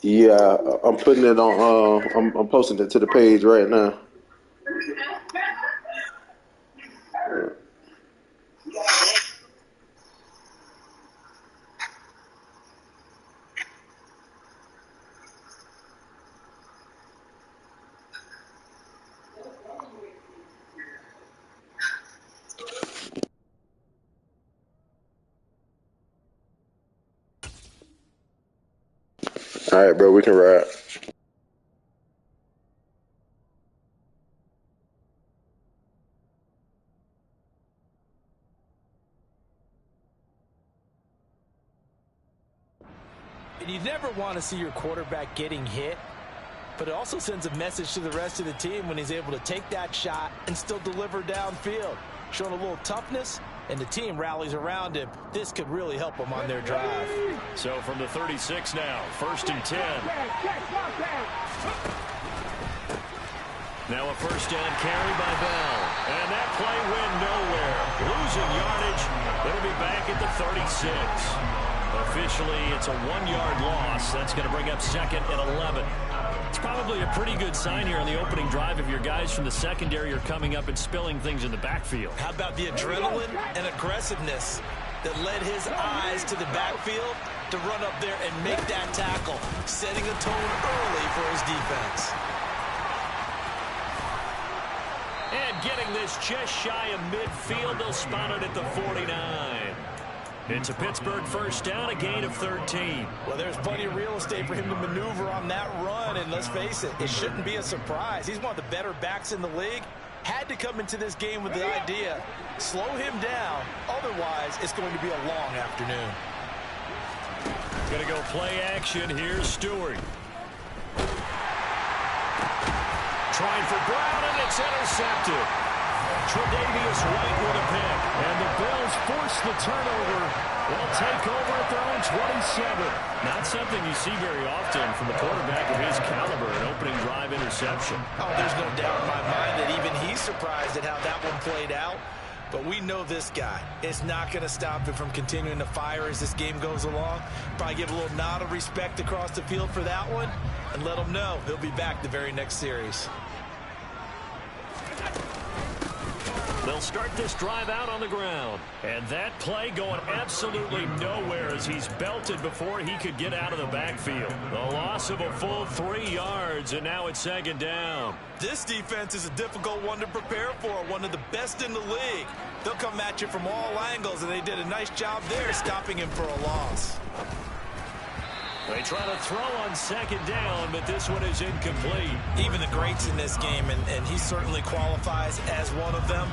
Yeah, I'm putting it on. I'm posting it to the page right now. All right, bro, we can ride. And you never want to see your quarterback getting hit, but it also sends a message to the rest of the team when he's able to take that shot and still deliver downfield. Showing a little toughness, and the team rallies around him. This could really help them on their drive. So from the 36 now, 1st and 10. Now a first down carry by Bell. And that play went nowhere. Losing yardage. It'll be back at the 36. Officially, it's a 1-yard loss. That's going to bring up 2nd and 11. It's probably a pretty good sign here on the opening drive if your guys from the secondary are coming up and spilling things in the backfield. How about the adrenaline and aggressiveness that led his eyes to the backfield to run up there and make that tackle, setting a tone early for his defense. And getting this just shy of midfield, they'll spot it at the 49. It's a Pittsburgh first down, a gain of 13. Well, there's plenty of real estate for him to maneuver on that run, and let's face it, it shouldn't be a surprise. He's one of the better backs in the league. Had to come into this game with the idea, slow him down, otherwise it's going to be a long afternoon. Going to go play action. Here's Stewart. Trying for Brown, and it's intercepted. Tre'Davious White with a pick. And the Bills force the turnover. They'll take over at their own 27. Not something you see very often from a quarterback of his caliber, an opening drive interception. Oh, there's no doubt in my mind that even he's surprised at how that one played out. But we know this guy is not going to stop him from continuing to fire as this game goes along. Probably give a little nod of respect across the field for that one and let him know he'll be back the very next series. They'll start this drive out on the ground. And that play going absolutely nowhere as he's belted before he could get out of the backfield. The loss of a full 3 yards, and now it's 2nd down. This defense is a difficult one to prepare for, one of the best in the league. They'll come at you from all angles, and they did a nice job there stopping him for a loss. They try to throw on 2nd down, but this one is incomplete. Even the greats in this game, and he certainly qualifies as one of them,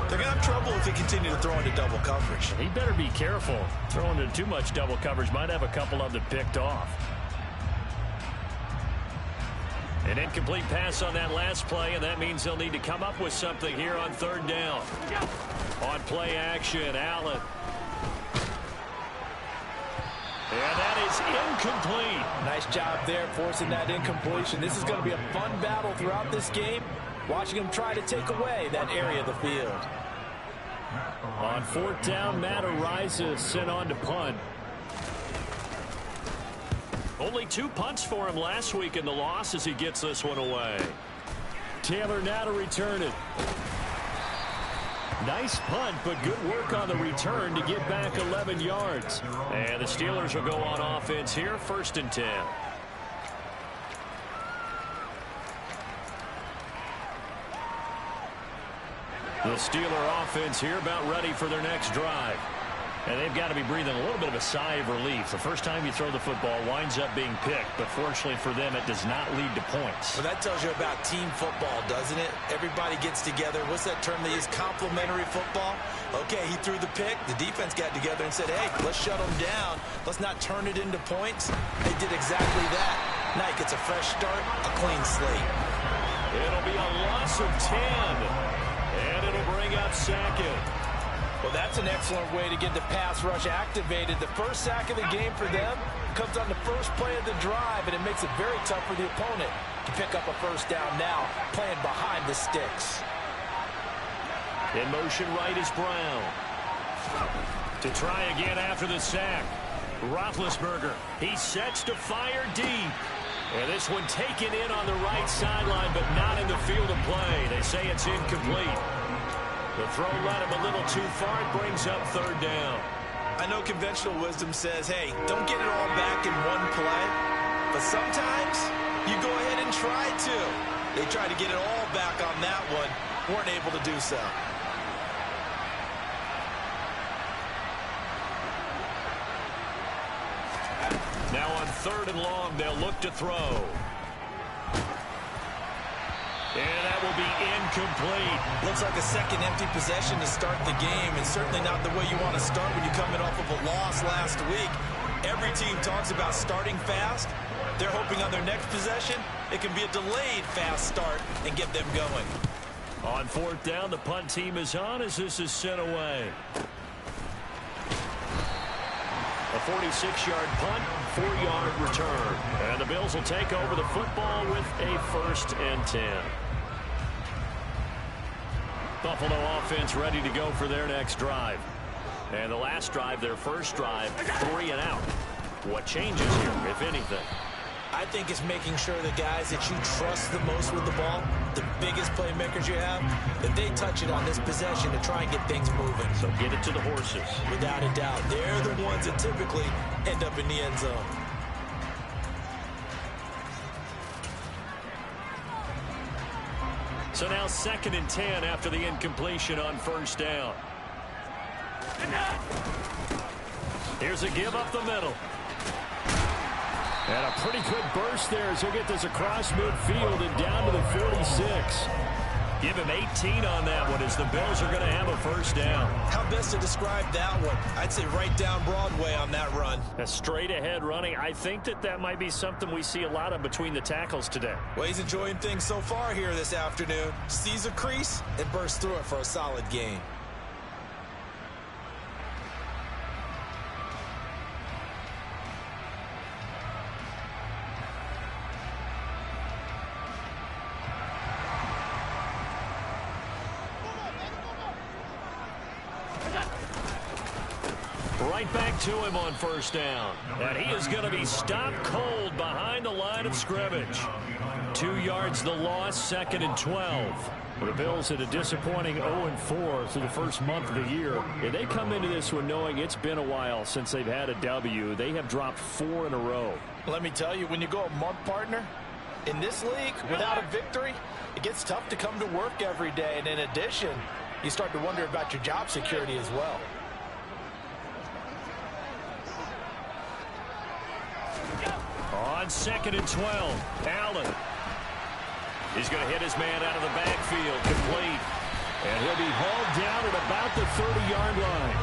they're going to have trouble if they continue to throw into double coverage. He better be careful. Throwing into too much double coverage might have a couple of them picked off. An incomplete pass on that last play, and that means they'll need to come up with something here on 3rd down. On play action, Allen. And that is incomplete. Nice job there forcing that incompletion. This is going to be a fun battle throughout this game, watching him try to take away that area of the field. On 4th down, Matt arises, sent on to punt. Only 2 punts for him last week in the loss as he gets this one away. Taylor now to return it. Nice punt, but good work on the return to get back 11 yards. And the Steelers will go on offense here, 1st and 10. The Steeler offense here about ready for their next drive. And they've got to be breathing a little bit of a sigh of relief. The first time you throw the football winds up being picked, but fortunately for them, it does not lead to points. Well, that tells you about team football, doesn't it? Everybody gets together. What's that term they use? Complementary football? Okay, he threw the pick. The defense got together and said, hey, let's shut them down. Let's not turn it into points. They did exactly that. Nike gets a fresh start, a clean slate. It'll be a loss of 10. And it'll bring up 2nd. Well, that's an excellent way to get the pass rush activated. The first sack of the game for them comes on the first play of the drive, and it makes it very tough for the opponent to pick up a first down now, playing behind the sticks. In motion right is Brown. To try again after the sack. Roethlisberger, he sets to fire deep. And this one taken in on the right sideline, but not in the field of play. They say it's incomplete. The throw led him a little too far. It brings up third down. I know conventional wisdom says, hey, don't get it all back in one play. But sometimes you go ahead and try to. They tried to get it all back on that one. Weren't able to do so. Now on third and long, they'll look to throw. And that will be incomplete. Looks like a second empty possession to start the game, and certainly not the way you want to start when you're coming off of a loss last week. Every team talks about starting fast. They're hoping on their next possession, it can be a delayed fast start and get them going. On fourth down, the punt team is on as this is sent away. A 46-yard punt, 4-yard return. And the Bills will take over the football with a 1st and 10. Buffalo offense ready to go for their next drive. And the last drive, their first drive, 3 and out. What changes here, if anything? I think it's making sure the guys that you trust the most with the ball, the biggest playmakers you have, that they touch it on this possession to try and get things moving. So get it to the horses. Without a doubt. They're the ones that typically end up in the end zone. So now 2nd and 10 after the incompletion on first down. Here's a give up the middle. And a pretty good burst there as he'll get this across midfield and down to the 46. Give him 18 on that one as the Bills are going to have a first down. How best to describe that one? I'd say right down Broadway on that run. A straight ahead running. I think that might be something we see a lot of between the tackles today. Well, he's enjoying things so far here this afternoon. Sees a crease and bursts through it for a solid gain. Right back to him on first down. And he is going to be stopped cold behind the line of scrimmage. 2 yards the loss, 2nd and 12. The Bills had a disappointing 0-4 through the first month of the year. And they come into this one knowing it's been a while since they've had a W. They have dropped 4 in a row. Let me tell you, when you go a month, partner, in this league, without a victory, it gets tough to come to work every day. And in addition, you start to wonder about your job security as well. On 2nd and 12, Allen. He's going to hit his man out of the backfield, complete. And he'll be hauled down at about the 30-yard line.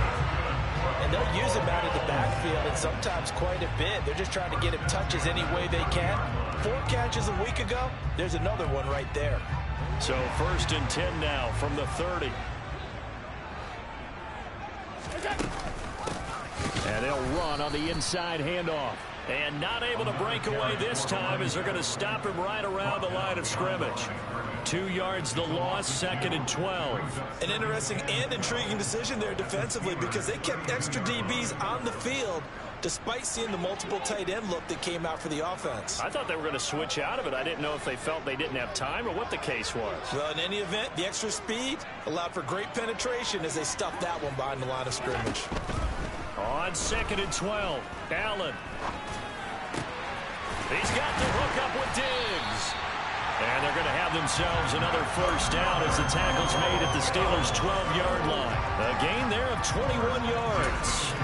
And they'll use him out of the backfield, and sometimes quite a bit. They're just trying to get him touches any way they can. 4 catches a week ago, there's another one right there. So 1st and 10 now from the 30. And they'll run on the inside handoff. And not able to break away this time as they're going to stop him right around the line of scrimmage. 2 yards the loss, 2nd and 12. An interesting and intriguing decision there defensively because they kept extra DBs on the field despite seeing the multiple tight end look that came out for the offense. I thought they were going to switch out of it. I didn't know if they felt they didn't have time or what the case was. Well, in any event, the extra speed allowed for great penetration as they stuffed that one behind the line of scrimmage. On 2nd and 12, Allen. He's got the hook up with Diggs. And they're going to have themselves another first down as the tackle's made at the Steelers' 12-yard line. A gain there of 21 yards.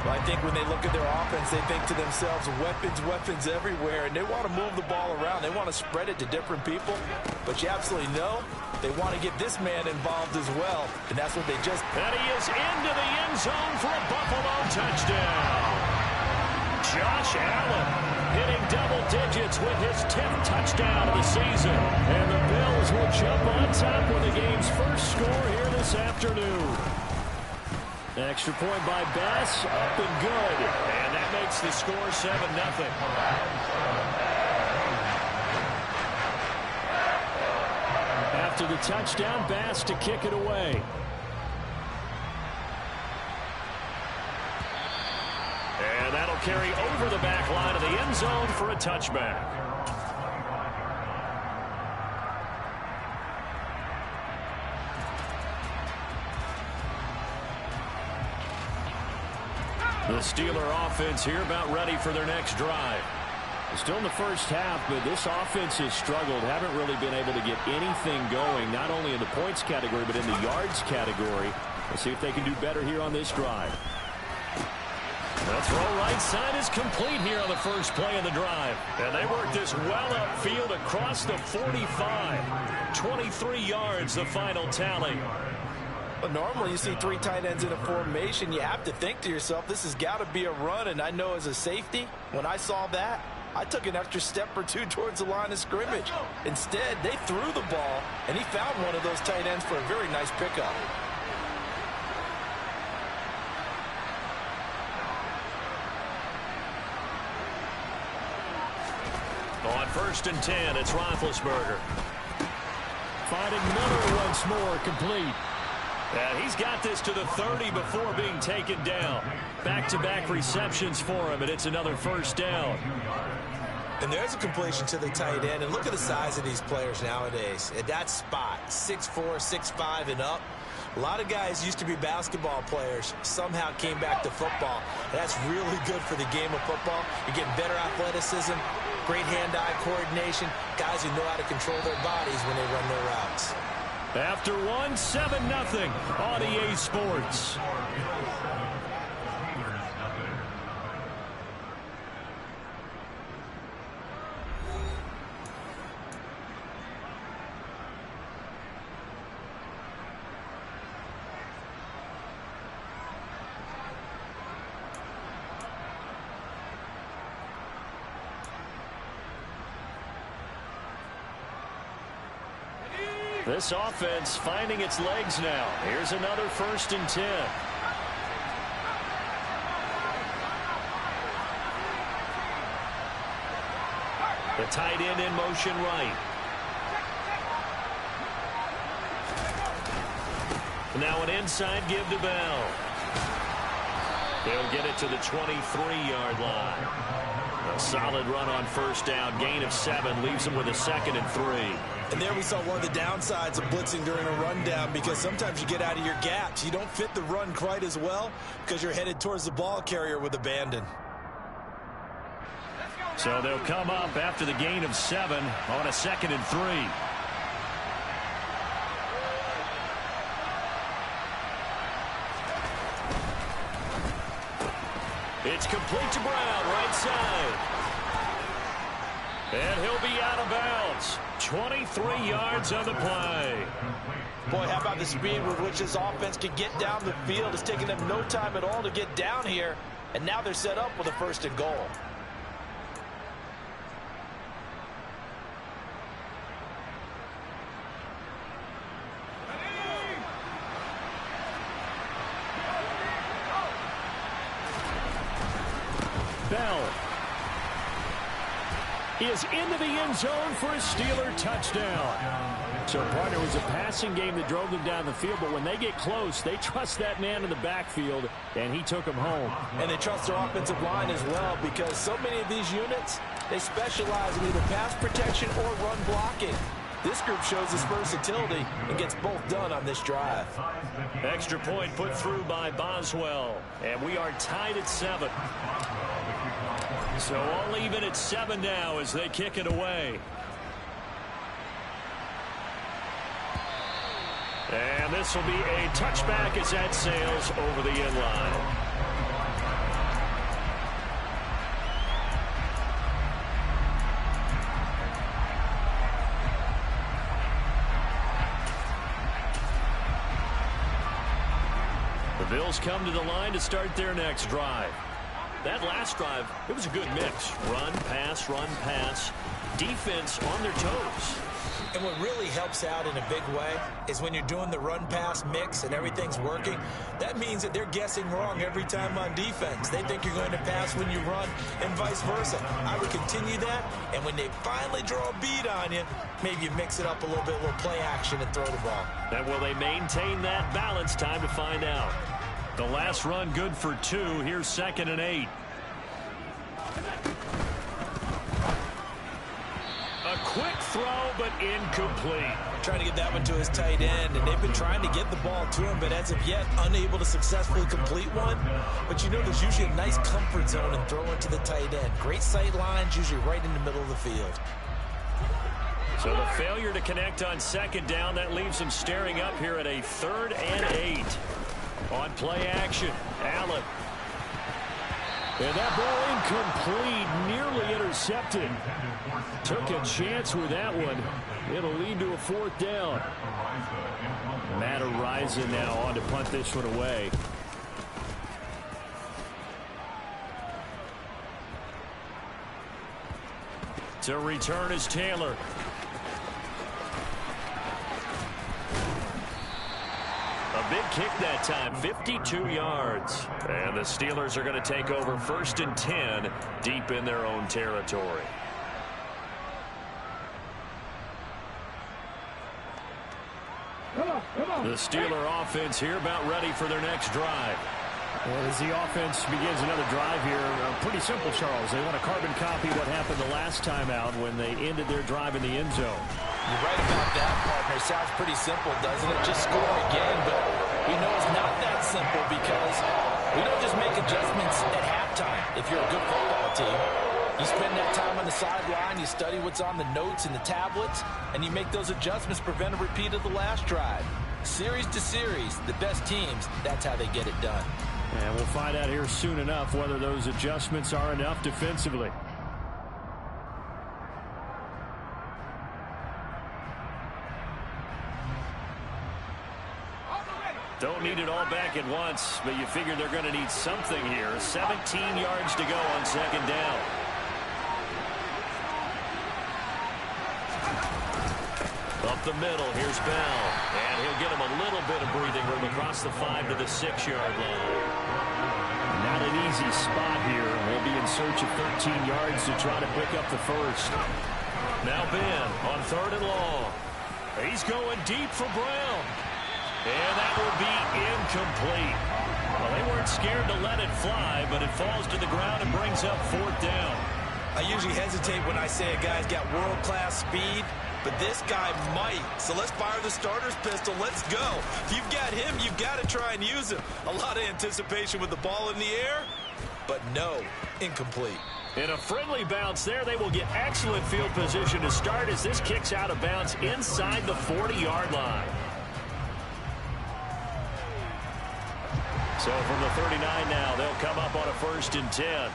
Well, I think when they look at their offense, they think to themselves, weapons everywhere, and they want to move the ball around. They want to spread it to different people. But you absolutely know they want to get this man involved as well, and that's what they just... And he is into the end zone for a Buffalo touchdown. Josh Allen hitting double digits with his 10th touchdown of the season. And the Bills will jump on top with the game's first score here this afternoon. Extra point by Bass, up and good. And that makes the score 7-0. After the touchdown, Bass to kick it away. And And that'll carry over the back line of the end zone for a touchback. The Steeler offense here about ready for their next drive. Still in the first half, but this offense has struggled. Haven't really been able to get anything going, not only in the points category, but in the yards category. Let's see if they can do better here on this drive. The throw right side is complete here on the first play of the drive. And they work this well upfield across the 45. 23 yards, the final tally. But normally you see three tight ends in a formation, you have to think to yourself, this has got to be a run. And I know as a safety, when I saw that, I took an extra step or two towards the line of scrimmage. Instead, they threw the ball, and he found one of those tight ends for a very nice pickup. On 1st and 10, it's Roethlisberger. Finding Miller once more, complete. And he's got this to the 30 before being taken down. Back-to-back receptions for him, and it's another first down. And there's a completion to the tight end. And look at the size of these players nowadays. At that spot, 6'4", 6'5", and up. A lot of guys used to be basketball players, somehow came back to football. And that's really good for the game of football. You're getting better athleticism, great hand-eye coordination, guys who know how to control their bodies when they run their routes. After one, 7-0 on EA Sports. This offense finding its legs now. Here's another 1st and 10. The tight end in motion right. Now an inside give to Bell. They'll get it to the 23-yard line. A solid run on 1st down. Gain of 7 leaves them with a 2nd and 3. And there we saw one of the downsides of blitzing during a rundown, because sometimes you get out of your gaps. You don't fit the run quite as well because you're headed towards the ball carrier with abandon. So they'll come up after the gain of 7 on a 2nd and 3. It's complete to Brown, right side. And he'll be out of bounds. 23 yards on the play. Boy, how about the speed with which this offense can get down the field? It's taken them no time at all to get down here. And now they're set up with a 1st and goal. Bell. He is into the end zone for a Steeler touchdown. So, partner, it was a passing game that drove them down the field, but when they get close, they trust that man in the backfield, and he took them home. And they trust their offensive line as well, because so many of these units, they specialize in either pass protection or run blocking. This group shows its versatility and gets both done on this drive. Extra point put through by Boswell, and we are tied at 7. So all even at 7 now as they kick it away. And this will be a touchback as that sails over the end line. The Bills come to the line to start their next drive. That last drive, it was a good mix. Run, pass, defense on their toes. And what really helps out in a big way is when you're doing the run-pass mix and everything's working, that means that they're guessing wrong every time on defense. They think you're going to pass when you run and vice versa. I would continue that, and when they finally draw a bead on you, maybe you mix it up a little bit, a little play action, and throw the ball. And will they maintain that balance? Time to find out. The last run good for 2. Here's 2nd and 8. quick throw, but incomplete. Trying to get that one to his tight end, and they've been trying to get the ball to him, but as of yet, unable to successfully complete one. But you know there's usually a nice comfort zone in throwing to the tight end. Great sight lines, usually right in the middle of the field. So the failure to connect on second down, that leaves him staring up here at a 3rd and 8. On play action, Allen. And that ball incomplete, nearly intercepted. Took a chance with that one. It'll lead to a 4th down. Matt Araiza now on to punt this one away. To return is Taylor. A big kick that time, 52 yards. And the Steelers are going to take over 1st and 10 deep in their own territory. The Steeler offense here about ready for their next drive. Well, as the offense begins another drive here, pretty simple, Charles. They want to carbon copy what happened the last time out when they ended their drive in the end zone. You're right about that, partner. Sounds pretty simple, doesn't it? Just score again, but we know it's not that simple because we don't just make adjustments at halftime if you're a good football team. You spend that time on the sideline, you study what's on the notes and the tablets, and you make those adjustments to prevent a repeat of the last drive. Series to series, the best teams, that's how they get it done. And we'll find out here soon enough whether those adjustments are enough defensively. Don't need it all back at once, but you figure they're going to need something here. 17 yards to go on second down. Up the middle, here's Bell. And he'll get him a little bit of breathing room across the 5 to the 6-yard line. Not an easy spot here. We'll be in search of 13 yards to try to pick up the first. Now Ben on 3rd and long. He's going deep for Brown. And that will be incomplete. Well, they weren't scared to let it fly, but it falls to the ground and brings up 4th down. I usually hesitate when I say a guy's got world-class speed, but this guy might. So let's fire the starter's pistol. Let's go. If you've got him, you've got to try and use him. A lot of anticipation with the ball in the air, but no, incomplete. In a friendly bounce there, they will get excellent field position to start as this kicks out of bounds inside the 40-yard line. So from the 39 now, they'll come up on a 1st and 10.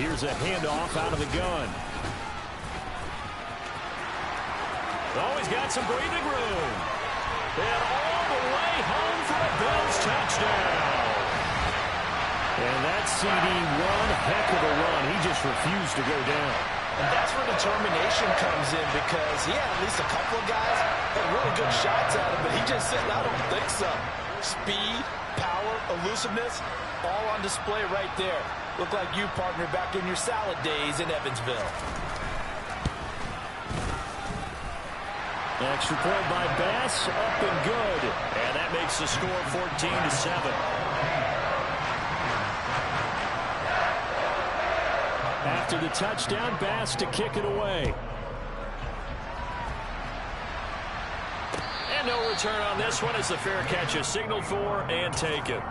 Here's a handoff out of the gun. Oh, he's got some breathing room. And all the way home for a Bills touchdown. And that CD, one heck of a run. He just refused to go down. And that's where determination comes in because he had at least a couple of guys that really good shots at him, but he just said, I don't think so. Speed, power, elusiveness, all on display right there. Look like you, partner, back in your salad days in Evansville. Extra point by Bass, up and good. And that makes the score 14-7. After the touchdown, Bass to kick it away. And no return on this one as the fair catch is signaled for and taken.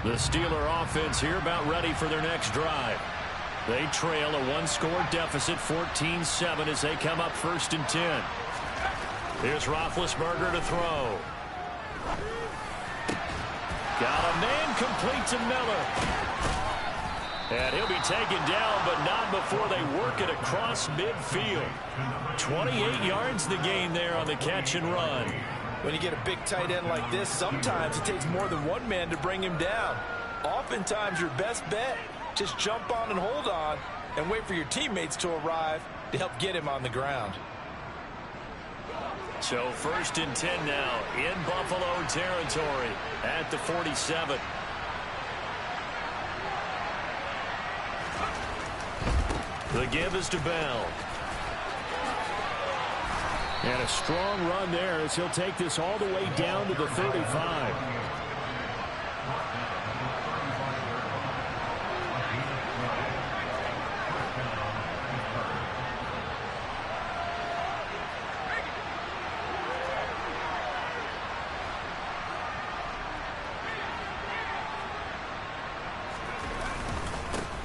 The Steeler offense here about ready for their next drive. They trail a one-score deficit, 14-7, as they come up 1st and 10. Here's Roethlisberger to throw. Got a man complete to Miller. And he'll be taken down, but not before they work it across midfield. 28 yards the gain there on the catch and run. When you get a big tight end like this, sometimes it takes more than one man to bring him down. Oftentimes, your best bet, just jump on and hold on and wait for your teammates to arrive to help get him on the ground. So 1st and 10 now in Buffalo territory at the 47. The give is to Bell. And a strong run there as he'll take this all the way down to the 35.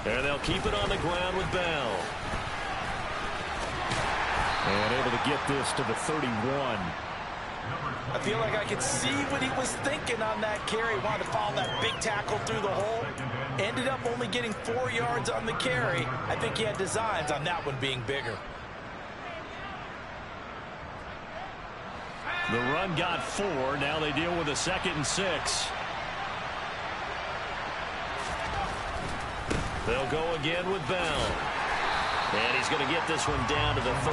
And they'll keep it on the ground with Bell. And able to get this to the 31. I feel like I could see what he was thinking on that carry. Wanted to follow that big tackle through the hole. Ended up only getting 4 yards on the carry. I think he had designs on that one being bigger. The run got 4. Now they deal with a 2nd and 6. They'll go again with Bell. And he's going to get this one down to the 30.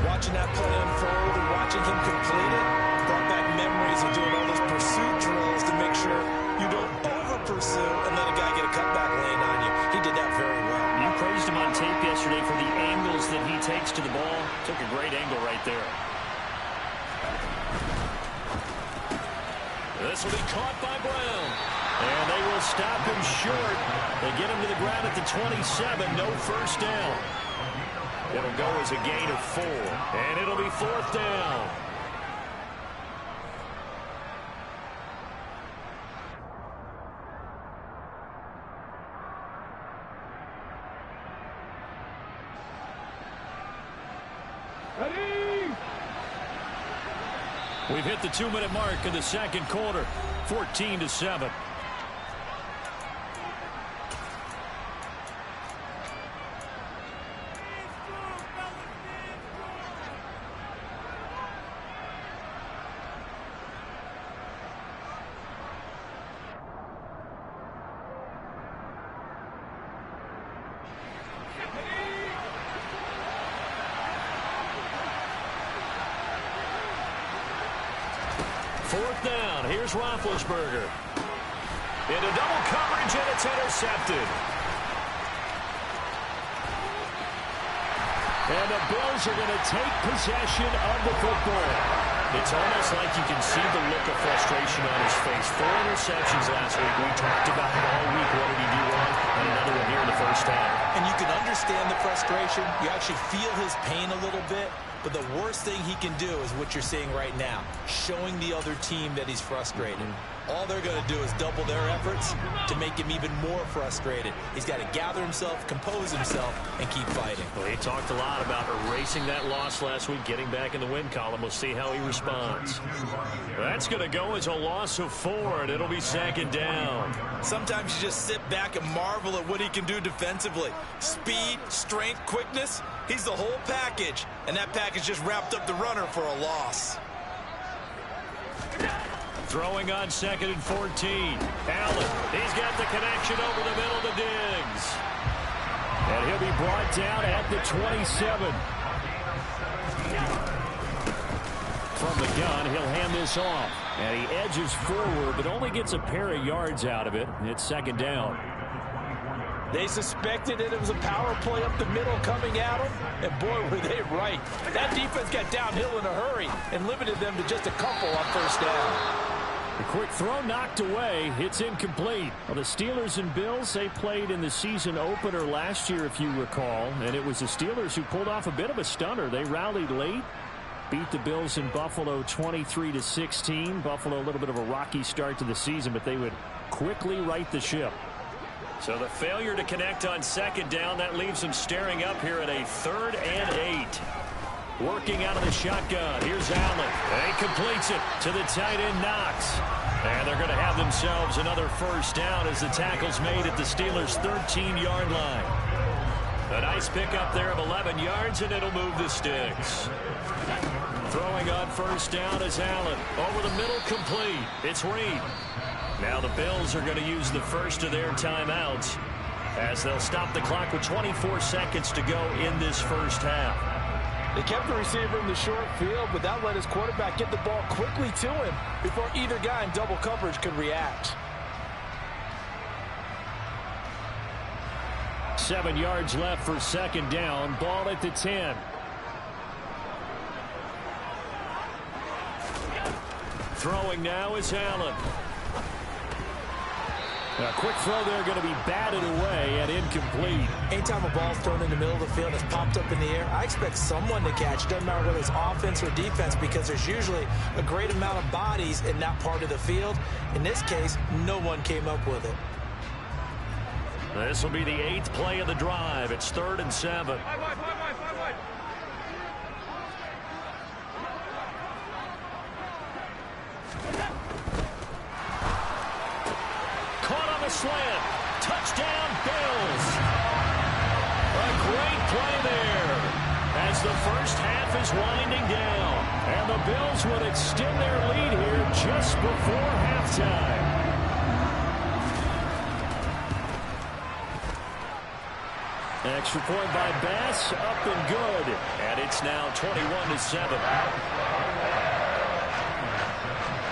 Watching that play unfold and watching him complete it brought back memories of doing all those pursuit drills to make sure you don't over-pursue and let a guy get a cutback lane on you. He did that very well. You praised him on tape yesterday for the angles that he takes to the ball. Took a great angle right there. This will be caught by Brown. And they will stop him short. They get him to the ground at the 27. No first down. It'll go as a gain of 4. And it'll be 4th down. Ready? We've hit the 2-minute mark in the 2nd quarter. 14-7. Fourth down. Here's Roethlisberger. Into double coverage, and it's intercepted. And the Bills are going to take possession of the football. It's almost like you can see the look of frustration on his face. 4 interceptions last week. We talked about it all week. What did he do wrong? And another one here in the first half. And you can understand the frustration. You actually feel his pain a little bit. But the worst thing he can do is what you're seeing right now, showing the other team that he's frustrated. All they're going to do is double their efforts to make him even more frustrated. He's got to gather himself, compose himself, and keep fighting. Well, he talked a lot about erasing that loss last week, getting back in the win column. We'll see how he responds. That's going to go as a loss of 4, and it'll be 2nd down. Sometimes you just sit back and marvel at what he can do defensively. Speed, strength, quickness, he's the whole package. And that package just wrapped up the runner for a loss. Throwing on 2nd and 14. Allen, he's got the connection over the middle to Diggs. And he'll be brought down at the 27. From the gun, he'll hand this off. And he edges forward, but only gets a pair of yards out of it. It's 2nd down. They suspected that it was a power play up the middle coming at them, and boy, were they right. That defense got downhill in a hurry and limited them to just a couple on first down. The quick throw knocked away. It's incomplete. Well, the Steelers and Bills, they played in the season opener last year, if you recall, and it was the Steelers who pulled off a bit of a stunner. They rallied late, beat the Bills in Buffalo 23-16. Buffalo, a little bit of a rocky start to the season, but they would quickly right the ship. So the failure to connect on 2nd down, that leaves him staring up here at a 3rd and 8. Working out of the shotgun. Here's Allen. And he completes it to the tight end, Knox. And they're going to have themselves another first down as the tackle's made at the Steelers' 13-yard line. A nice pickup there of 11 yards, and it'll move the sticks. Throwing on first down is Allen. Over the middle, complete. It's Reed. Now the Bills are going to use the first of their timeouts as they'll stop the clock with 24 seconds to go in this first half. They kept the receiver in the short field, but that let his quarterback get the ball quickly to him before either guy in double coverage could react. 7 yards left for 2nd down. Ball at the 10. Throwing now is Allen. A quick throw there going to be batted away and incomplete. Anytime a ball's thrown in the middle of the field and it's popped up in the air, I expect someone to catch. It doesn't matter whether it's offense or defense, because there's usually a great amount of bodies in that part of the field. In this case, no one came up with it. This will be the 8th play of the drive. It's 3rd and 7. Caught on the slant. Touchdown, Bills. A great play there as the first half is winding down. And the Bills would extend their lead here just before halftime. Extra point by Bass, up and good. And it's now 21-7.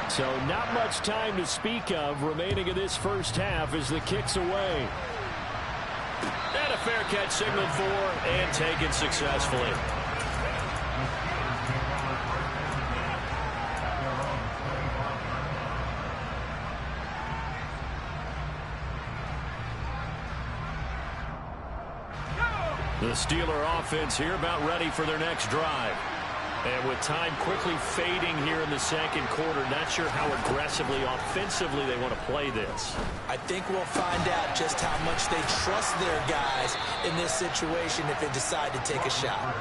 So not much time to speak of remaining in this first half as the kick's away. And a fair catch signaled for and taken successfully. The Steeler offense here about ready for their next drive. And with time quickly fading here in the second quarter, not sure how aggressively, offensively they want to play this. I think we'll find out just how much they trust their guys in this situation if they decide to take a shot.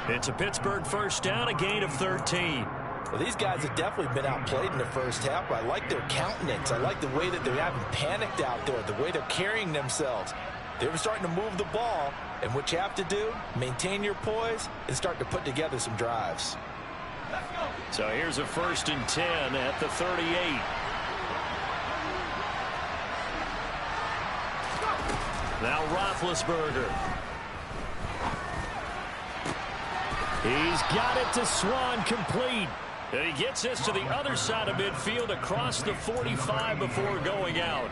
It's a Pittsburgh first down, a gain of 13. Well, these guys have definitely been outplayed in the first half, but I like their countenance. I like the way that they haven't panicked out there, the way they're carrying themselves. They were starting to move the ball, and what you have to do, maintain your poise and start to put together some drives. So here's a 1st and 10 at the 38. Now Roethlisberger. He's got it to Swan, complete. And he gets this to the other side of midfield across the 45 before going out.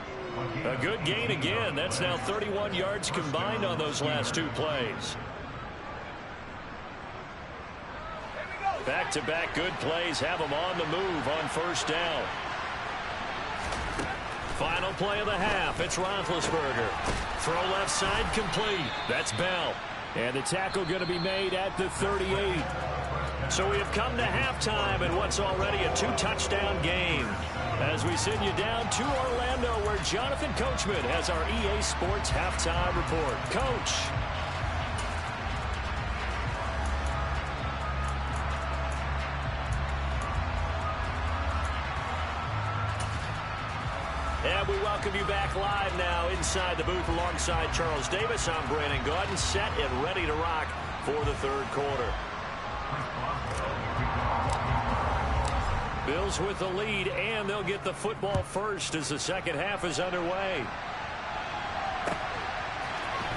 A good gain again. That's now 31 yards combined on those last 2 plays. Back-to-back good plays have them on the move on first down. Final play of the half. It's Roethlisberger. Throw left side complete. That's Bell. And the tackle going to be made at the 38. So we have come to halftime in what's already a 2-touchdown game. As we send you down to Orlando, where Jonathan Coachman has our EA Sports halftime report. Coach. And we welcome you back live now inside the booth alongside Charles Davis. I'm Brandon Gaudin, set and ready to rock for the third quarter. Bills with the lead, and they'll get the football first as the second half is underway.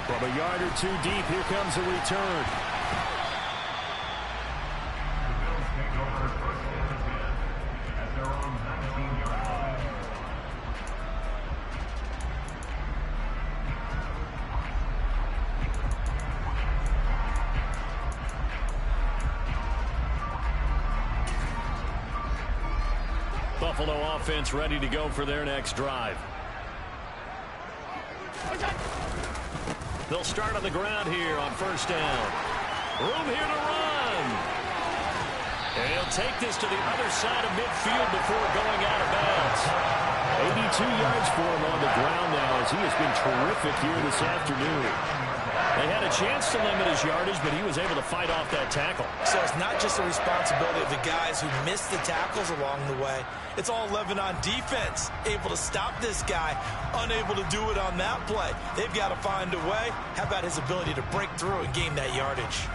From a yard or 2 deep, here comes a return. Buffalo offense ready to go for their next drive. They'll start on the ground here on first down. Room here to run. And he'll take this to the other side of midfield before going out of bounds. 82 yards for him on the ground now, as he has been terrific here this afternoon. They had a chance to limit his yardage, but he was able to fight off that tackle. So it's not just the responsibility of the guys who missed the tackles along the way. It's all 11 on defense, able to stop this guy, unable to do it on that play. They've got to find a way. How about his ability to break through and gain that yardage?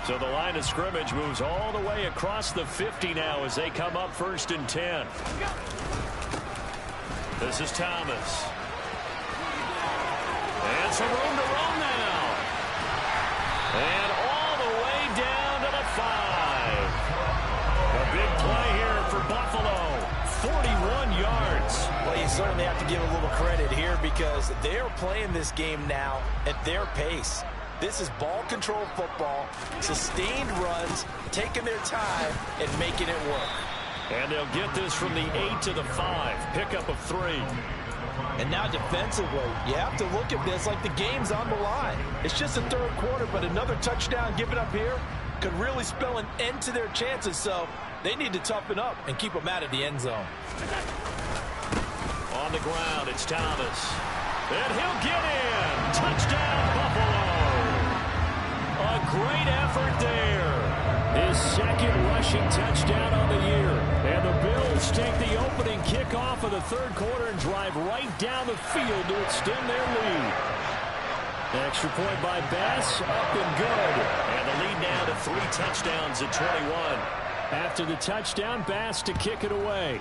So the line of scrimmage moves all the way across the 50 now as they come up 1st and 10. This is Thomas. And some room to run now. And all the way down to the 5. A big play here for Buffalo. 41 yards. Well, you certainly have to give a little credit here because they're playing this game now at their pace. This is ball control football, sustained runs, taking their time and making it work. And they'll get this from the 8 to the 5. Pickup of 3. And now defensively, you have to look at this like the game's on the line. It's just the third quarter, but another touchdown given up here could really spell an end to their chances. So they need to toughen up and keep them out of the end zone. On the ground, it's Thomas. And he'll get in. Touchdown, Buffalo. A great effort there. His second rushing touchdown on the year. And the Bills take the opening kickoff of the third quarter and drive right down the field to extend their lead. Extra point by Bass, up and good. And the lead now to 3 touchdowns at 21. After the touchdown, Bass to kick it away.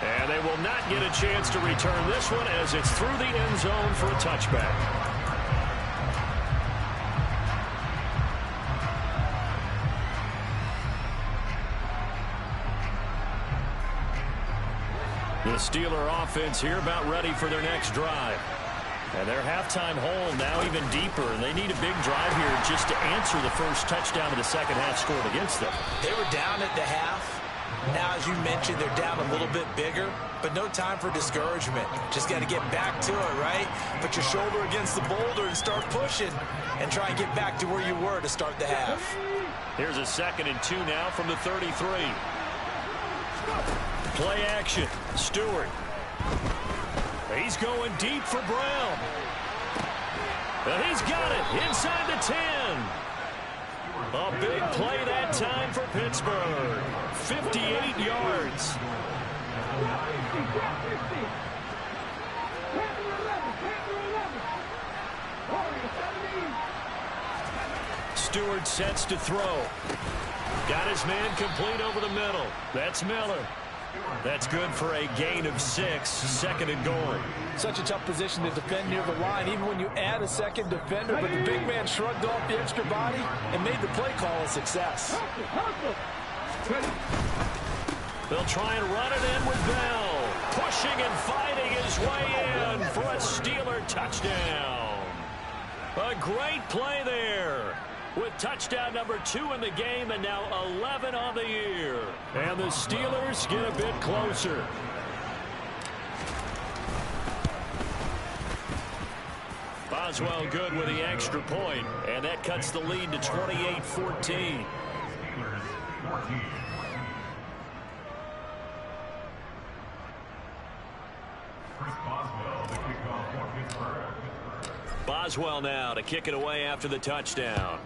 And they will not get a chance to return this one as it's through the end zone for a touchback. The Steeler offense here about ready for their next drive. And their halftime hole now even deeper. And they need a big drive here just to answer the first touchdown of the second half scored against them. They were down at the half. Now, as you mentioned, they're down a little bit bigger, but no time for discouragement. Just got to get back to it, right? Put your shoulder against the boulder and start pushing and try and get back to where you were to start the half. Here's a 2nd and 2 now from the 33. Play action. Stewart. He's going deep for Brown. And he's got it inside the 10. A big play that time for Pittsburgh. 58 yards. Stewart sets to throw. Got his man complete over the middle. That's Miller. That's good for a gain of 6, 2nd and goal. Such a tough position to defend near the line, even when you add a second defender, but the big man shrugged off the extra body and made the play call a success. They'll try and run it in with Bell. Pushing and fighting his way in for a Steeler touchdown. A great play there. With touchdown number 2 in the game and now 11 on the year. And the Steelers get a bit closer. Boswell good with the extra point, and that cuts the lead to 28-14. Boswell now to kick it away after the touchdown.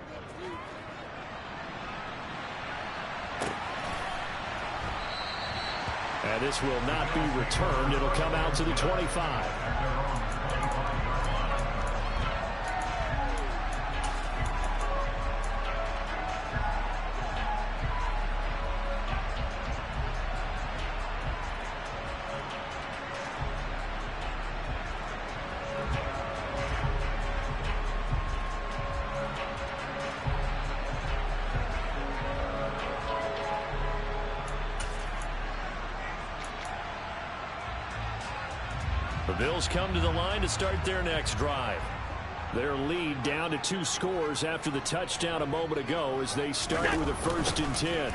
And this will not be returned. It'll come out to the 25. The Bills come to the line to start their next drive. Their lead down to 2 scores after the touchdown a moment ago as they start with a 1st and 10.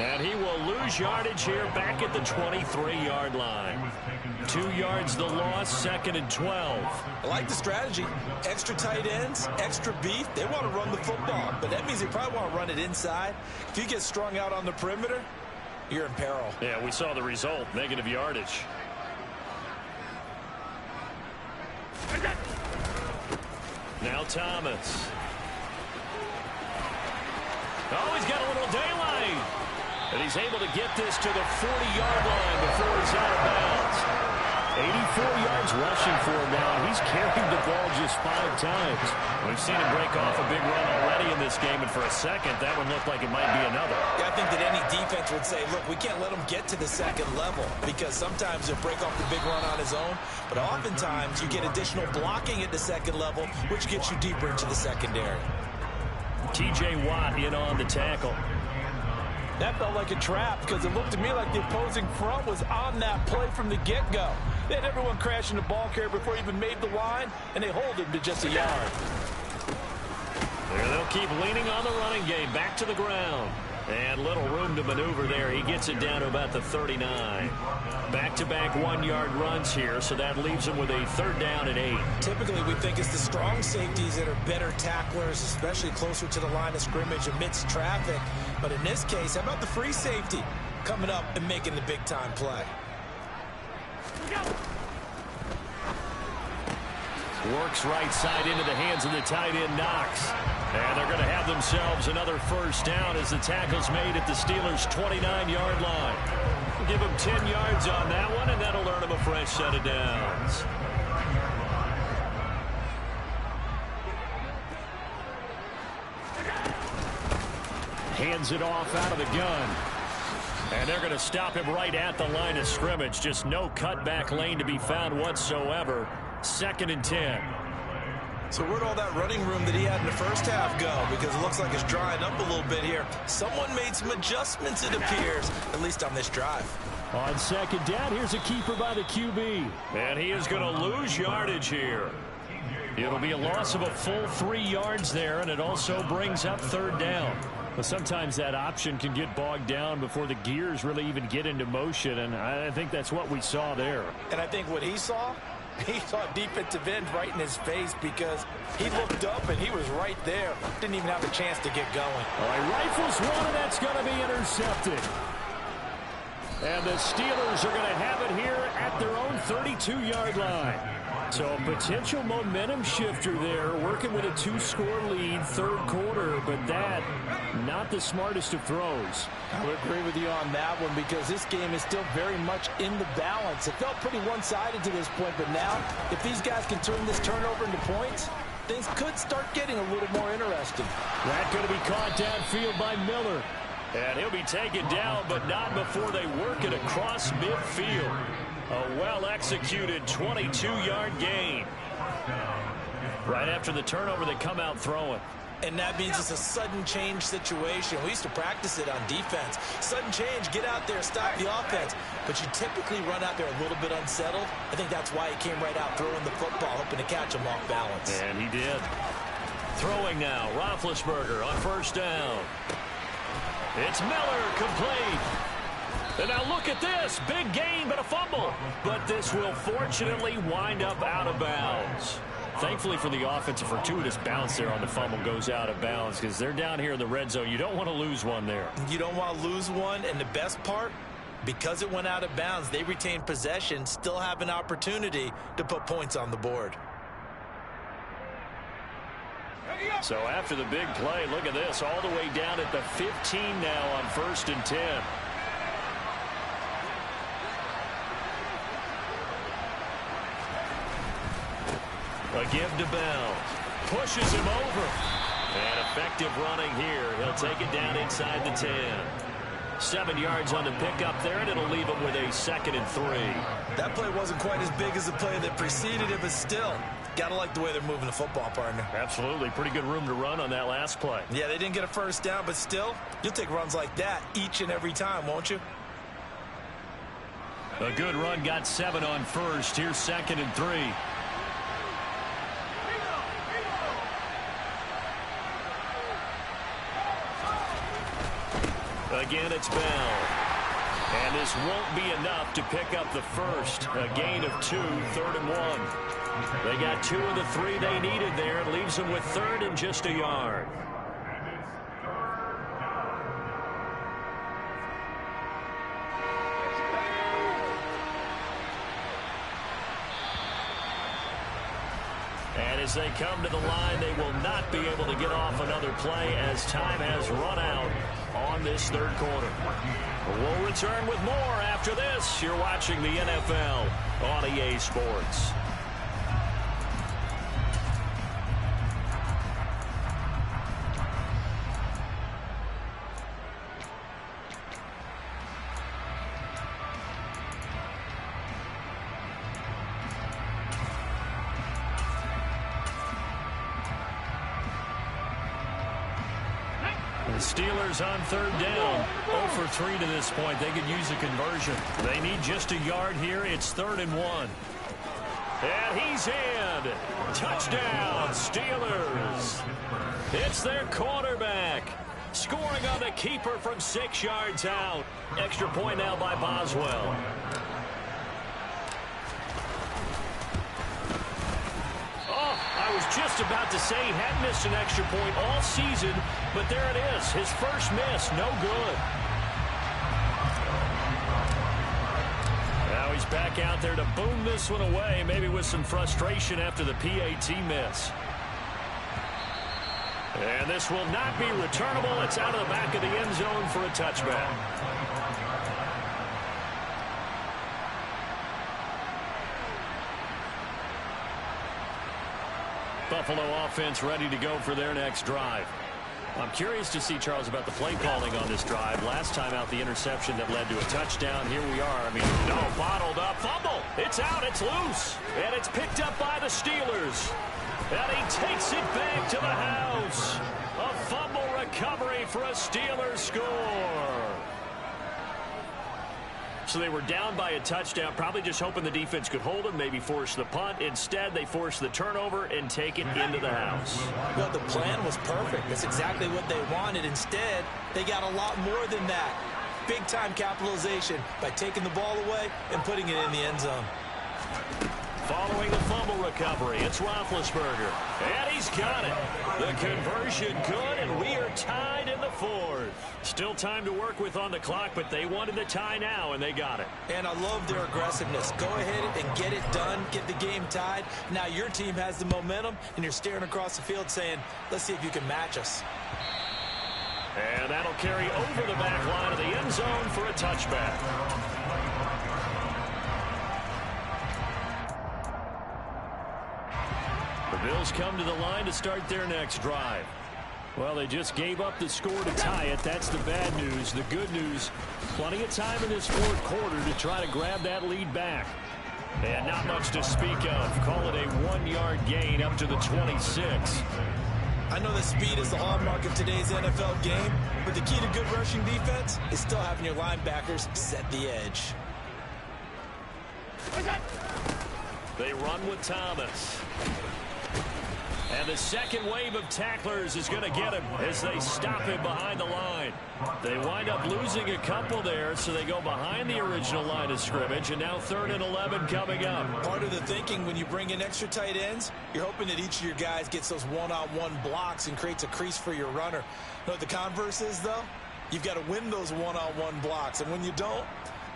And he will lose yardage here back at the 23-yard line. 2 yards the loss, 2nd and 12. I like the strategy. Extra tight ends, extra beef. They want to run the football, but that means they probably want to run it inside. If you get strung out on the perimeter, you're in peril. Yeah, we saw the result, negative yardage. Now Thomas. Oh, he's got a little daylight. And he's able to get this to the 40-yard line before he's out of bounds. 84 yards rushing for him now. He's carried the ball just 5 times. We've seen him break off a big run already in this game, and for a second, that one looked like it might be another. Yeah, I think that any defense would say, look, we can't let him get to the 2nd level because sometimes he'll break off the big run on his own, but oftentimes you get additional blocking at the 2nd level, which gets you deeper into the secondary. T.J. Watt in on the tackle. That felt like a trap because it looked to me like the opposing front was on that play from the get-go. They had everyone crashing the ball carrier before he even made the line, and they hold him to just a yard. There they'll keep leaning on the running game. Back to the ground. And little room to maneuver there. He gets it down to about the 39. Back-to-back one-yard runs here, so that leaves him with a 3rd down and 8. Typically, we think it's the strong safeties that are better tacklers, especially closer to the line of scrimmage amidst traffic. But in this case, how about the free safety coming up and making the big-time play? Works right side into the hands of the tight end, Knox. And they're going to have themselves another 1st down as the tackle's made at the Steelers' 29-yard line. Give them 10 yards on that one, and that'll earn them a fresh set of downs. Hands it off out of the gun. And they're going to stop him right at the line of scrimmage. Just no cutback lane to be found whatsoever. 2nd and 10. So where'd all that running room that he had in the first half go? Because it looks like it's drying up a little bit here. Someone made some adjustments, it appears, at least on this drive. On 2nd down, here's a keeper by the QB. And he is going to lose yardage here. It'll be a loss of a full 3 yards there, and it also brings up 3rd down. But sometimes that option can get bogged down before the gears really even get into motion, and I think that's what we saw there. And I think what he saw defensive end right in his face, because he looked up and he was right there. Didn't even have a chance to get going. All right, rifles one, and that's going to be intercepted. And the Steelers are going to have it here at their own 32-yard line. So a potential momentum shifter there, working with a 2-score lead, 3rd quarter, but that, not the smartest of throws. I would agree with you on that one, because this game is still very much in the balance. It felt pretty one-sided to this point, but now, if these guys can turn this turnover into points, things could start getting a little more interesting. That's going to be caught downfield by Miller. And he'll be taken down, but not before they work it across midfield. A well-executed 22-yard gain. Right after the turnover, they come out throwing. And that means it's a sudden change situation. We used to practice it on defense. Sudden change, get out there, stop the offense. But you typically run out there a little bit unsettled. I think that's why he came right out throwing the football, hoping to catch him off balance. And he did. Throwing now, Roethlisberger on 1st down. It's Miller, complete. And now look at this. Big gain, but a fumble. But this will fortunately wind up out of bounds. Thankfully for the offense, a fortuitous bounce there on the fumble goes out of bounds, because they're down here in the red zone. You don't want to lose one there. You don't want to lose one, and the best part, because it went out of bounds, they retain possession, still have an opportunity to put points on the board. So after the big play, look at this, all the way down at the 15 now on 1st and 10. A give to Bell. Pushes him over. And effective running here. He'll take it down inside the 10. 7 yards on the pickup there, and it'll leave him with a 2nd and 3. That play wasn't quite as big as the play that preceded it, but still, gotta like the way they're moving the football, partner. Absolutely. Pretty good room to run on that last play. Yeah, they didn't get a 1st down, but still, you'll take runs like that each and every time, won't you? A good run, got 7 on 1st. Here's 2nd and 3. Again, it's Bell. And this won't be enough to pick up the 1st. A gain of 2, 3rd and 1. They got 2 of the 3 they needed there. It leaves them with 3rd and just a yard. And as they come to the line, they will not be able to get off another play as time has run out on this 3rd quarter. We'll return with more after this. You're watching the NFL on EA Sports. Steelers on 3rd down. 0 for 3 to this point. They could use a conversion. They need just a yard here. It's 3rd and 1. And he's in. Touchdown, Steelers. It's their quarterback. Scoring on the keeper from 6 yards out. Extra point now by Boswell. Oh, I was just about to say he hadn't missed an extra point all season, but there it is. His first miss, no good. Now he's back out there to boom this one away, maybe with some frustration after the PAT miss. And this will not be returnable. It's out of the back of the end zone for a touchback. Buffalo offense ready to go for their next drive. I'm curious to see, Charles, about the play calling on this drive. Last time out, the interception that led to a touchdown. Here we are. I mean, no, bottled up. Fumble. It's out. It's loose. And it's picked up by the Steelers. And he takes it back to the house. A fumble recovery for a Steelers score. So they were down by a touchdown, probably just hoping the defense could hold them, maybe force the punt. Instead, they forced the turnover and take it into the house. Well, the plan was perfect. That's exactly what they wanted. Instead, they got a lot more than that. Big-time capitalization by taking the ball away and putting it in the end zone. Following the fumble recovery, it's Roethlisberger. And he's got it. The conversion good, and we are tied in the fourth. Still time to work with on the clock, but they wanted the tie now, and they got it. And I love their aggressiveness. Go ahead and get it done, get the game tied. Now your team has the momentum, and you're staring across the field saying, let's see if you can match us. And that'll carry over the back line of the end zone for a touchback. The Bills come to the line to start their next drive. Well, they just gave up the score to tie it. That's the bad news. The good news, plenty of time in this fourth quarter to try to grab that lead back. And not much to speak of. Call it a 1-yard gain up to the 26. I know that speed is the hallmark of today's NFL game, but the key to good rushing defense is still having your linebackers set the edge. They run with Thomas. And the second wave of tacklers is going to get him as they stop him behind the line. They wind up losing a couple there, so they go behind the original line of scrimmage, and now 3rd and 11 coming up. Part of the thinking when you bring in extra tight ends, you're hoping that each of your guys gets those one-on-one blocks and creates a crease for your runner. You know what the converse is, though? You've got to win those one-on-one blocks, and when you don't,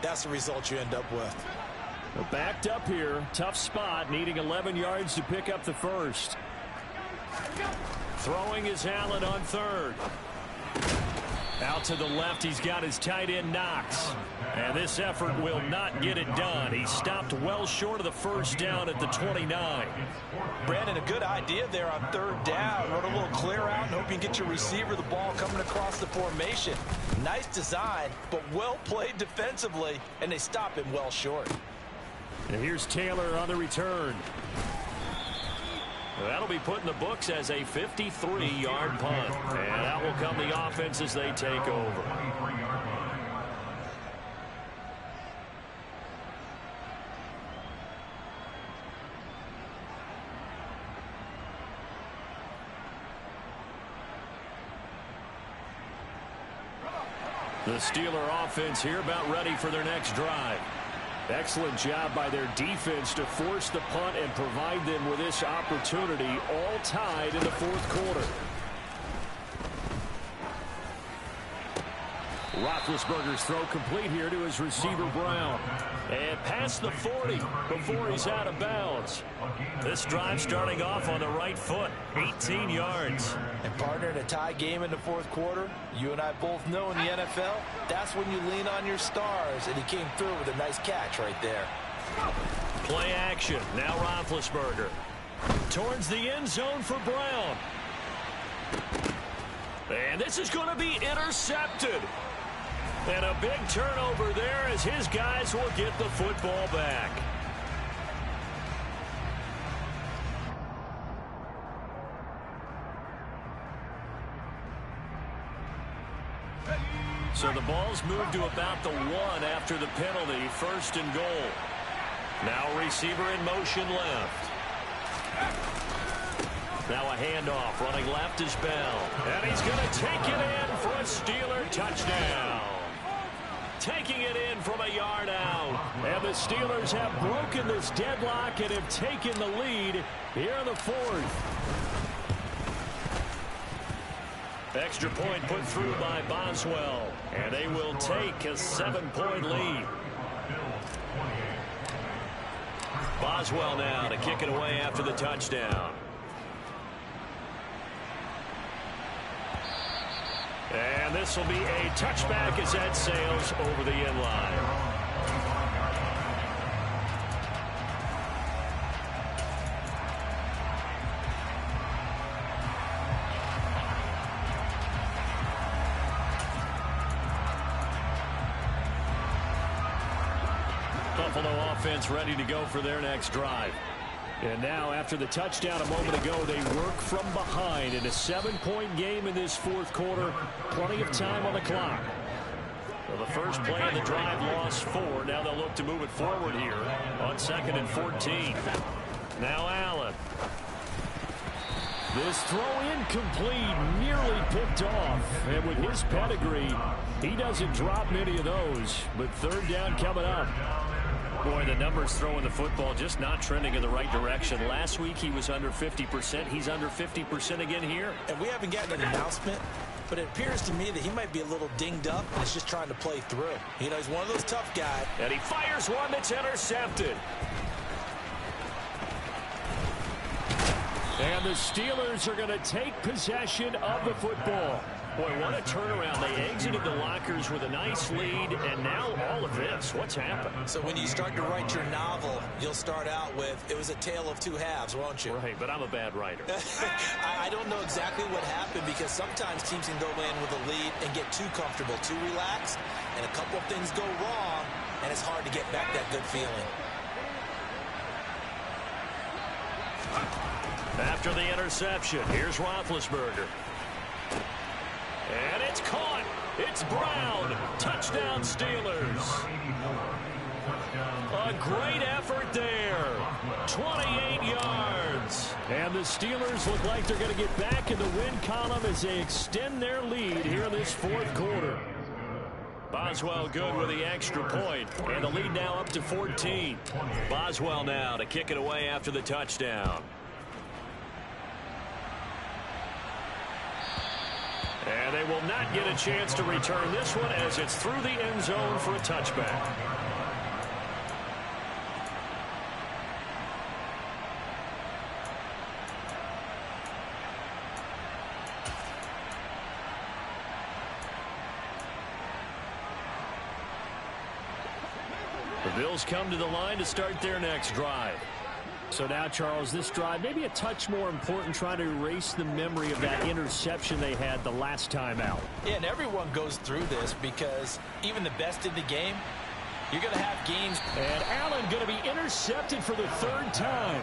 that's the result you end up with. Backed up here, tough spot, needing 11 yards to pick up the first. Throwing is Allen on 3rd. Out to the left, he's got his tight end Knox. And this effort will not get it done. He stopped well short of the first down at the 29. Brandon, a good idea there on 3rd down. Run a little clear out and hope you can get your receiver the ball coming across the formation. Nice design, but well played defensively, and they stop him well short. And here's Taylor on the return. That'll be put in the books as a 53-yard punt. And out will come the offense as they take over. The Steeler offense here about ready for their next drive. Excellent job by their defense to force the punt and provide them with this opportunity, all tied in the fourth quarter. Roethlisberger's throw complete here to his receiver Brown. And past the 40 before he's out of bounds. This drive starting off on the right foot, 18 yards. And partner, in a tie game in the fourth quarter, you and I both know in the NFL, that's when you lean on your stars, and he came through with a nice catch right there. Play action, now Roethlisberger. Towards the end zone for Brown. And this is going to be intercepted. And a big turnover there as his guys will get the football back. So the ball's moved to about the 1 after the penalty, 1st and goal. Now receiver in motion left. Now a handoff. Running left is Bell. And he's going to take it in for a Steeler touchdown. Taking it in from a yard out. And the Steelers have broken this deadlock and have taken the lead here in the fourth. Extra point put through by Boswell. And they will take a 7-point lead. Boswell now to kick it away after the touchdown. And this will be a touchback as that sails over the end line. Buffalo offense ready to go for their next drive. And now, after the touchdown a moment ago, they work from behind in a 7-point game in this fourth quarter. Plenty of time on the clock. Well, the first play of the drive lost 4. Now they'll look to move it forward here on 2nd and 14. Now Allen. This throw incomplete, nearly picked off. And with his pedigree, he doesn't drop many of those. But third down coming up. Boy, the numbers throwing the football just not trending in the right direction. Last week he was under 50%. He's under 50% again here. And we haven't gotten an announcement, but it appears to me that he might be a little dinged up and is just trying to play through. You know, he's one of those tough guys. And he fires one that's intercepted. And the Steelers are going to take possession of the football. Boy, what a turnaround. They exited the lockers with a nice lead, and now all of this. What's happened? So when you start to write your novel, you'll start out with, it was a tale of two halves, won't you? Right, but I'm a bad writer. I don't know exactly what happened because sometimes teams can go in with a lead and get too comfortable, too relaxed, and a couple of things go wrong, and it's hard to get back that good feeling. After the interception, here's Roethlisberger. And it's caught. It's Brown. Touchdown, Steelers. A great effort there. 28 yards. And the Steelers look like they're going to get back in the win column as they extend their lead here in this fourth quarter. Boswell good with the extra point. And the lead now up to 14. Boswell now to kick it away after the touchdown. And they will not get a chance to return this one as it's through the end zone for a touchback. The Bills come to the line to start their next drive. So now, Charles, this drive maybe a touch more important, trying to erase the memory of that interception they had the last time out. Yeah, and everyone goes through this because even the best in the game, you're going to have games. And Allen going to be intercepted for the third time.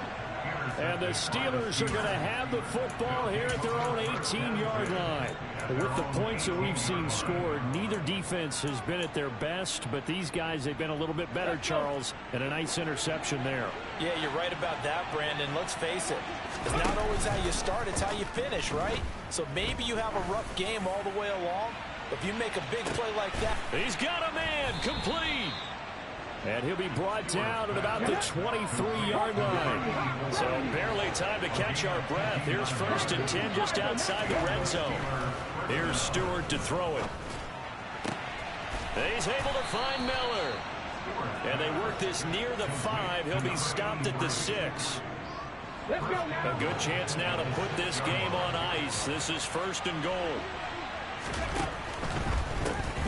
And the Steelers are going to have the football here at their own 18-yard line. With the points that we've seen scored, neither defense has been at their best, but these guys, they've been a little bit better, Charles, and a nice interception there. Yeah, you're right about that, Brandon. Let's face it. It's not always how you start, it's how you finish, right? So maybe you have a rough game all the way along, but if you make a big play like that. He's got a man, complete. And he'll be brought down at about the 23-yard line. So barely time to catch our breath. Here's 1st and 10 just outside the red zone. Here's Stewart to throw it. He's able to find Miller. And they work this near the 5. He'll be stopped at the 6. A good chance now to put this game on ice. This is 1st and goal.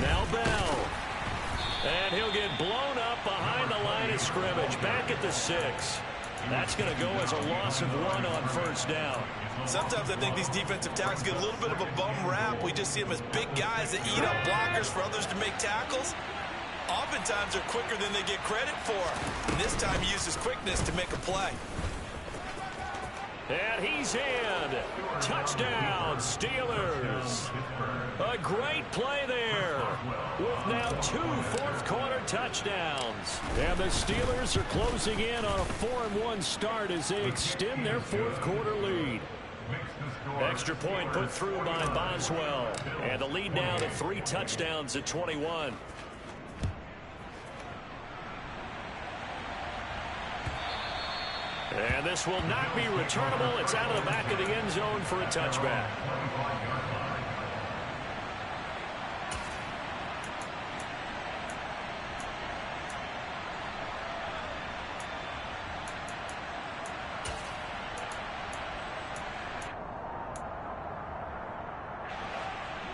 Now Bell. And he'll get blown up behind the line of scrimmage. Back at the 6. That's going to go as a loss of 1 on 1st down. Sometimes I think these defensive tackles get a little bit of a bum rap. We just see them as big guys that eat up blockers for others to make tackles. Oftentimes they're quicker than they get credit for. And this time he uses quickness to make a play. And he's in. Touchdown, Steelers. A great play there with now 2 fourth-quarter touchdowns. And the Steelers are closing in on a 4-1 start as they extend their fourth-quarter lead. Extra point put through by Boswell. And the lead now to 3 touchdowns at 21. And this will not be returnable. It's out of the back of the end zone for a touchback.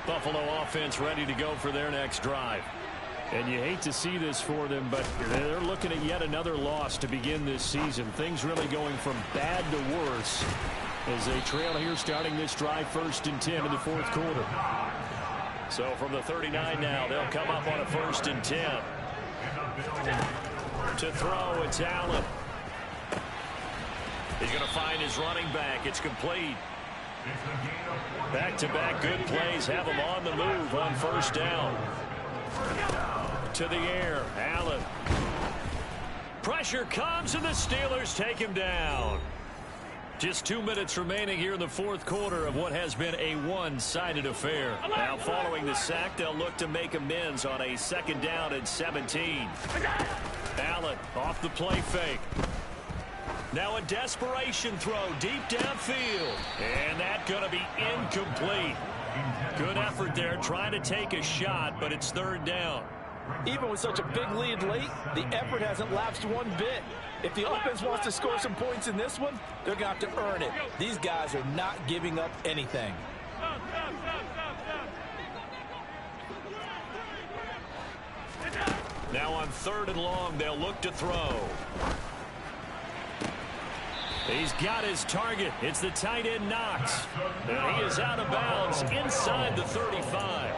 Buffalo offense ready to go for their next drive. And you hate to see this for them, but they're looking at yet another loss to begin this season. Things really going from bad to worse as they trail here starting this drive 1st and 10 in the fourth quarter. So from the 39 now, they'll come up on a 1st and 10. To throw, it's Allen. He's going to find his running back. It's complete. Back-to-back good plays have him on the move on 1st down. To the air, Allen. Pressure comes, and the Steelers take him down. Just 2 minutes remaining here in the fourth quarter of what has been a one-sided affair. Now following the sack, they'll look to make amends on a 2nd down and 17. Allen off the play fake. Now a desperation throw deep downfield. And that's going to be incomplete. Good effort there trying to take a shot, but it's 3rd down. Even with such a big lead late, the effort hasn't lapsed one bit. If the offense wants to score some points in this one, they're going to have to earn it. These guys are not giving up anything. Now on 3rd and long, they'll look to throw. He's got his target. It's the tight end Knox. And he is out of bounds inside the 35.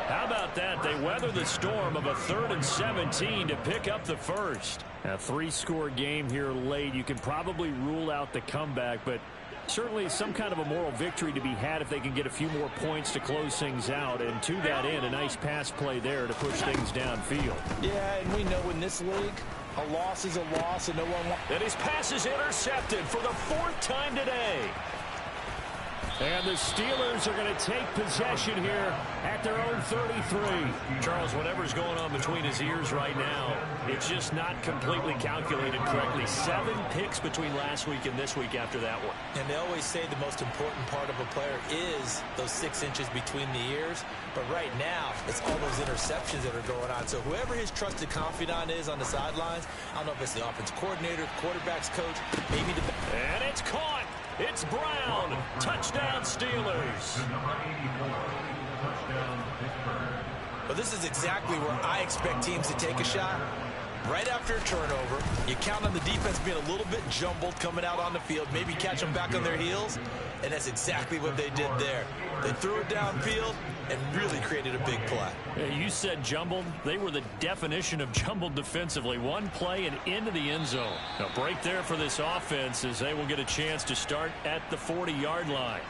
How about that? They weather the storm of a 3rd and 17 to pick up the first. A 3-score game here late. You can probably rule out the comeback, but certainly some kind of a moral victory to be had if they can get a few more points to close things out. And to that end, a nice pass play there to push things downfield. Yeah, and we know in this league, a loss is a loss, and no one wants. And his pass is intercepted for the 4th time today. And the Steelers are going to take possession here at their own 33. Charles, whatever's going on between his ears right now, it's just not completely calculated correctly. 7 picks between last week and this week after that one. And they always say the most important part of a player is those 6 inches between the ears. But right now, it's all those interceptions that are going on. So whoever his trusted confidant is on the sidelines, I don't know if it's the offense coordinator, quarterback's coach, maybe the... And it's caught. It's Brown. Touchdown, Steelers. Well, this is exactly where I expect teams to take a shot. Right after a turnover, you count on the defense being a little bit jumbled coming out on the field, maybe catch them back on their heels, and that's exactly what they did there. They threw it downfield and really created a big play. Hey, you said jumbled. They were the definition of jumbled defensively. One play and into the end zone. A break there for this offense as they will get a chance to start at the 40-yard line.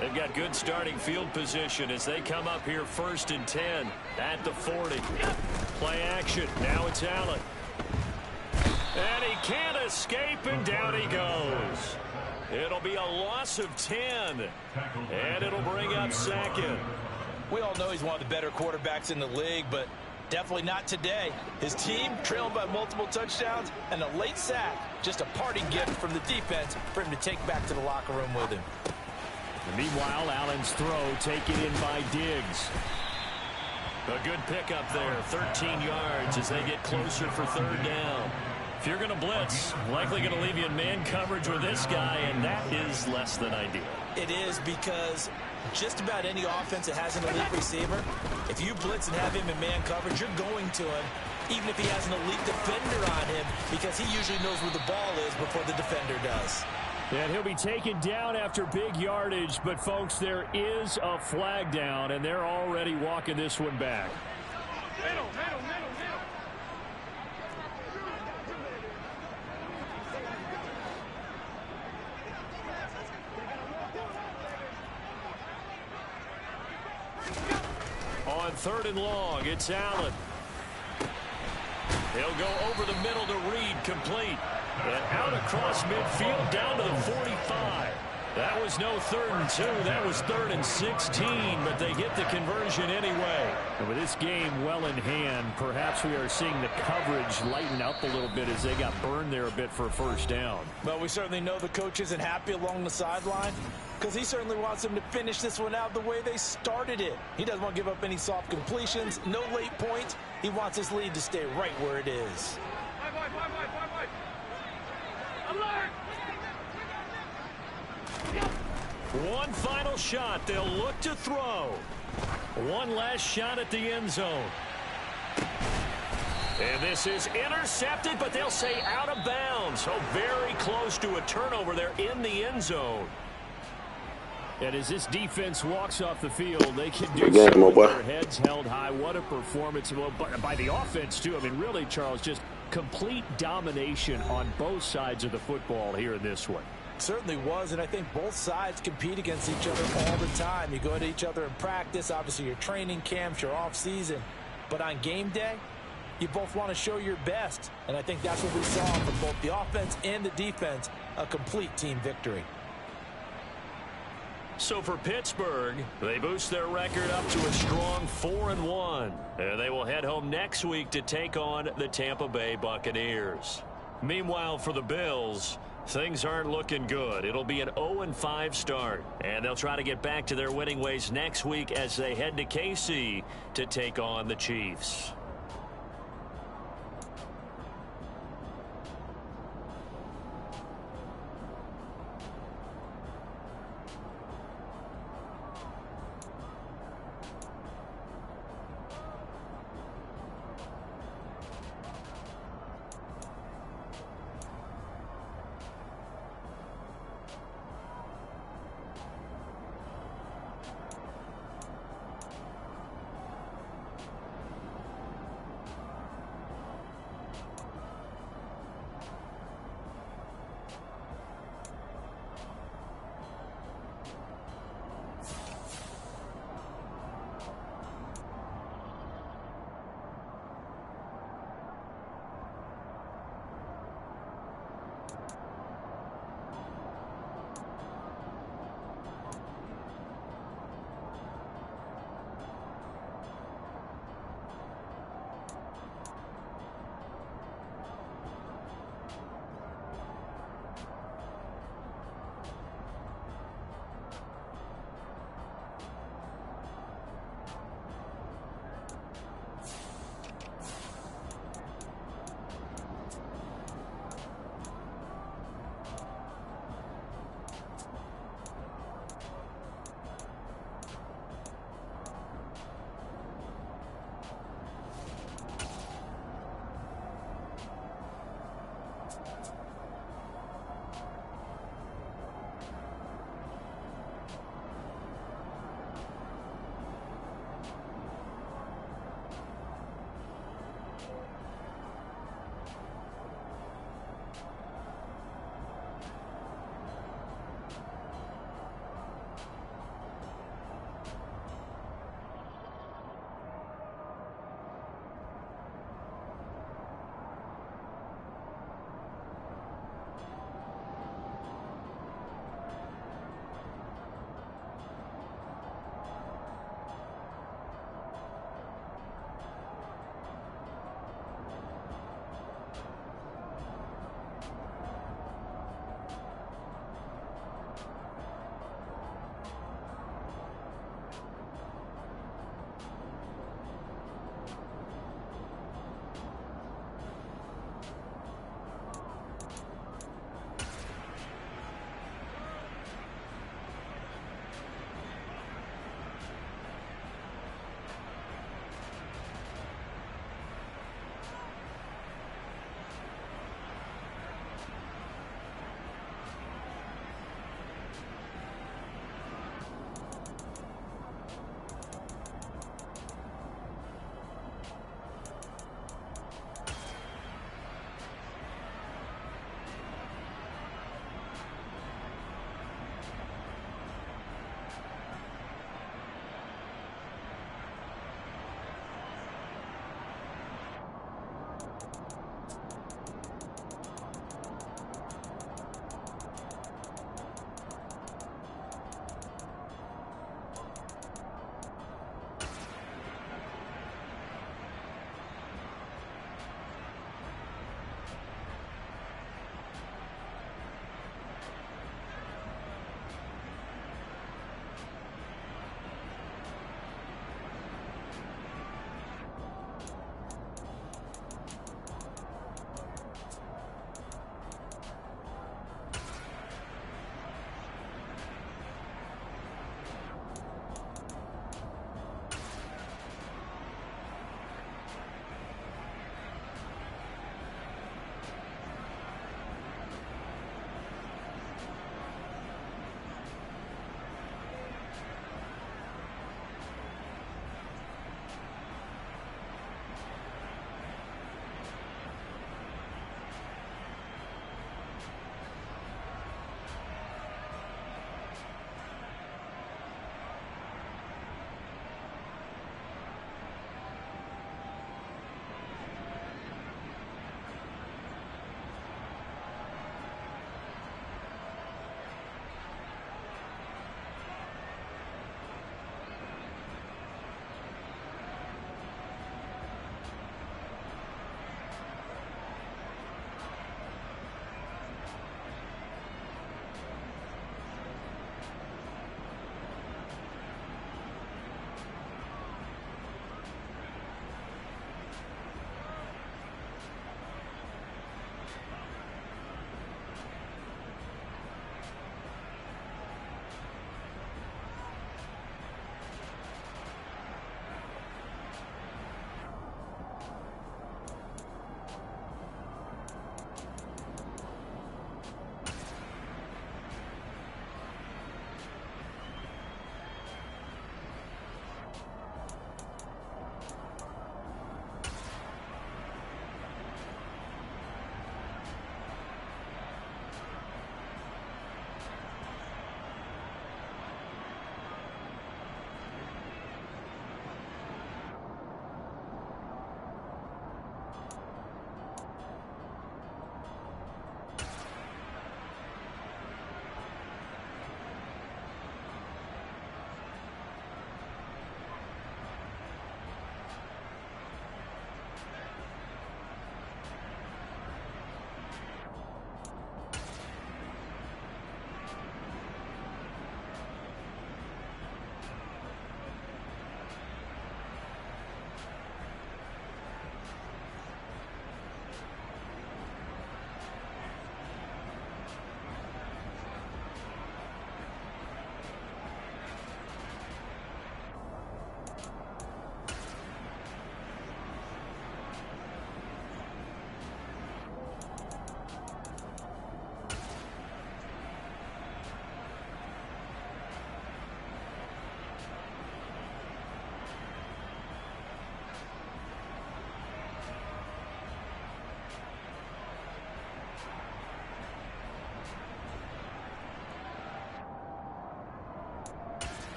They've got good starting field position as they come up here 1st and 10 at the 40. Play action. Now it's Allen. And he can't escape, and down he goes. It'll be a loss of 10, and it'll bring up 2nd. We all know he's one of the better quarterbacks in the league, but definitely not today. His team trailing by multiple touchdowns, and a late sack, just a parting gift from the defense for him to take back to the locker room with him. Meanwhile, Allen's throw taken in by Diggs. A good pickup there, 13 yards as they get closer for 3rd down. If you're going to blitz, likely going to leave you in man coverage with this guy, and that is less than ideal. It is because just about any offense that has an elite receiver, if you blitz and have him in man coverage, you're going to him, even if he has an elite defender on him, because he usually knows where the ball is before the defender does. And he'll be taken down after big yardage, but folks, there is a flag down, and they're already walking this one back. On 3rd and long, it's Allen. He'll go over the middle to Reed, complete. And out across midfield, down to the 45. That was no 3rd and 2. That was 3rd and 16, but they get the conversion anyway. And with this game well in hand, perhaps we are seeing the coverage lighten up a little bit as they got burned there a bit for a first down. Well, we certainly know the coach isn't happy along the sideline because he certainly wants them to finish this one out the way they started it. He doesn't want to give up any soft completions, no late points. He wants his lead to stay right where it is. One final shot. They'll look to throw. One last shot at the end zone. And this is intercepted, but they'll say out of bounds. So very close to a turnover there in the end zone. And as this defense walks off the field, they can do so with their heads held high. What a performance by the offense, too. I mean, really, Charles, just complete domination on both sides of the football here in this one. Certainly was, and I think both sides compete against each other all the time. You go to each other in practice, obviously your training camps, your off season, but on game day, you both want to show your best, and I think that's what we saw from both the offense and the defense, a complete team victory. So for Pittsburgh, they boost their record up to a strong 4-1, and they will head home next week to take on the Tampa Bay Buccaneers. Meanwhile, for the Bills, things aren't looking good. It'll be an 0-5 start, and they'll try to get back to their winning ways next week as they head to KC to take on the Chiefs.